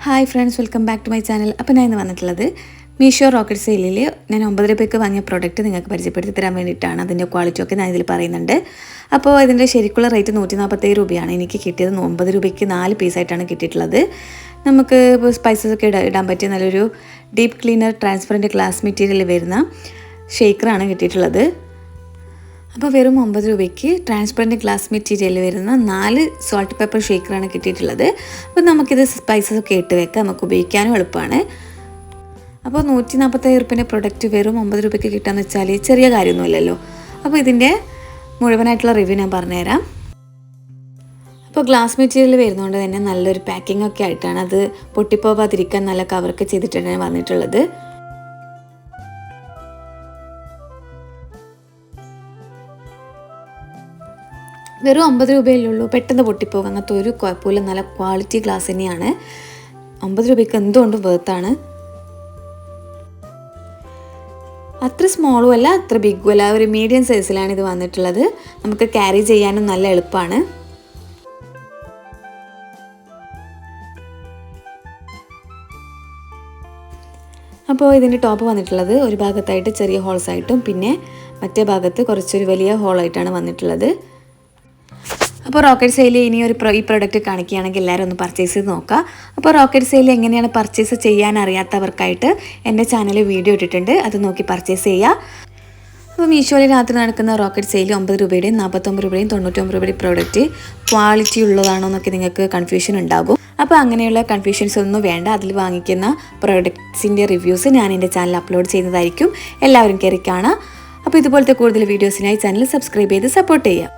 Hi friends, welcome back to my channel. അപ്പോൾ ഞാൻ ഇന്ന് വന്നിട്ടുള്ളത് മീഷോ റോക്കറ്റ് സെയിലിൽ ഞാൻ 9 രൂപയ്ക്ക് വാങ്ങിയ പ്രോഡക്റ്റ് നിങ്ങൾക്ക് പരിചയപ്പെടുത്തി തരാൻ വേണ്ടിയിട്ടാണ്. അതിൻ്റെ ക്വാളിറ്റി ഒക്കെ ഞാൻ ഇതിൽ പറയുന്നുണ്ട്. അപ്പോൾ ഇതിൻ്റെ ശരിക്കുള്ള റേറ്റ് 147 രൂപയാണ്. എനിക്ക് കിട്ടിയത് 9 രൂപയ്ക്ക് 4 പീസായിട്ടാണ് കിട്ടിയിട്ടുള്ളത്. നമുക്ക് ഇപ്പോൾ സ്പൈസസ് ഒക്കെ ഇടാൻ പറ്റിയ നല്ലൊരു deep cleaner transparent glass material വരുന്ന ഷേക്കറാണ് കിട്ടിയിട്ടുള്ളത്. അപ്പോൾ വെറും 9 രൂപയ്ക്ക് ട്രാൻസ്പെറൻറ്റ് ഗ്ലാസ് മെറ്റീരിയൽ വരുന്ന 4 സോൾട്ട് പെപ്പർ ഷേക്കറാണ് കിട്ടിയിട്ടുള്ളത്. അപ്പോൾ നമുക്കിത് സ്പൈസസ് ഒക്കെ ഇട്ട് വെക്കാം, നമുക്ക് ഉപയോഗിക്കാനും എളുപ്പമാണ്. അപ്പോൾ 147 രൂപേൻ്റെ പ്രൊഡക്റ്റ് വെറും 9 രൂപയ്ക്ക് കിട്ടുകയെന്ന് വെച്ചാൽ ചെറിയ കാര്യമൊന്നുമില്ലല്ലോ. അപ്പോൾ ഇതിൻ്റെ മുഴുവനായിട്ടുള്ള റിവ്യൂ ഞാൻ പറഞ്ഞുതരാം. അപ്പോൾ ഗ്ലാസ് മെറ്റീരിയൽ വരുന്നതുകൊണ്ട് തന്നെ നല്ലൊരു പാക്കിംഗ് ഒക്കെ ആയിട്ടാണ്, അത് പൊട്ടിപ്പോകാതിരിക്കാൻ നല്ല കവറൊക്കെ ചെയ്തിട്ടാണ് വന്നിട്ടുള്ളത്. വെറും 9 രൂപയിലുള്ളൂ, പെട്ടെന്ന് പൊട്ടിപ്പോകും, അങ്ങനത്തെ ഒരു കുഴപ്പമില്ല. നല്ല ക്വാളിറ്റി ഗ്ലാസ് തന്നെയാണ്. 9 രൂപയ്ക്ക് എന്തുകൊണ്ടും വേർത്താണ്. അത്ര സ്മോളും അല്ല അത്ര ബിഗും അല്ല, ഒരു മീഡിയം സൈസിലാണ് ഇത് വന്നിട്ടുള്ളത്. നമുക്ക് ക്യാരി ചെയ്യാനും നല്ല എളുപ്പമാണ്. അപ്പോൾ ഇതിൻ്റെ ടോപ്പ് വന്നിട്ടുള്ളത് ഒരു ഭാഗത്തായിട്ട് ചെറിയ ഹോൾസ് ആയിട്ടും പിന്നെ മറ്റേ ഭാഗത്ത് കുറച്ചൊരു വലിയ ഹോളായിട്ടാണ് വന്നിട്ടുള്ളത്. അപ്പോൾ റോക്കറ്റ് സെയിൽ ഇനി ഈ പ്രോഡക്റ്റ് കാണിക്കുകയാണെങ്കിൽ എല്ലാവരും ഒന്ന് പർച്ചേസ് ചെയ്ത് നോക്കുക. അപ്പോൾ റോക്കറ്റ് സെയിൽ എങ്ങനെയാണ് പർച്ചേസ് ചെയ്യാൻ അറിയാത്തവർക്കായിട്ട് എൻ്റെ ചാനലിൽ വീഡിയോ ഇട്ടിട്ടുണ്ട്, അത് നോക്കി പർച്ചേസ് ചെയ്യുക. അപ്പോൾ മീഷോയിൽ രാത്രി നടക്കുന്ന റോക്കറ്റ് സെയിൽ 9 രൂപയുടെയും 49 രൂപയുടെയും 99 രൂപയുടെയും പ്രോഡക്റ്റ് ക്വാളിറ്റി ഉള്ളതാണോ എന്നൊക്കെ നിങ്ങൾക്ക് കൺഫ്യൂഷൻ ഉണ്ടാകും. അപ്പോൾ അങ്ങനെയുള്ള കൺഫ്യൂഷൻസ് ഒന്നും വേണ്ട. അതിൽ വാങ്ങിക്കുന്ന പ്രോഡക്ട്സിൻ്റെ റിവ്യൂസ് ഞാൻ എൻ്റെ ചാനൽ അപ്ലോഡ് ചെയ്യുന്നതായിരിക്കും. എല്ലാവരും കയറി കാണാം. അപ്പോൾ ഇതുപോലത്തെ കൂടുതൽ വീഡിയോസിനായി ചാനൽ സബ്സ്ക്രൈബ് ചെയ്ത് സപ്പോർട്ട് ചെയ്യുക.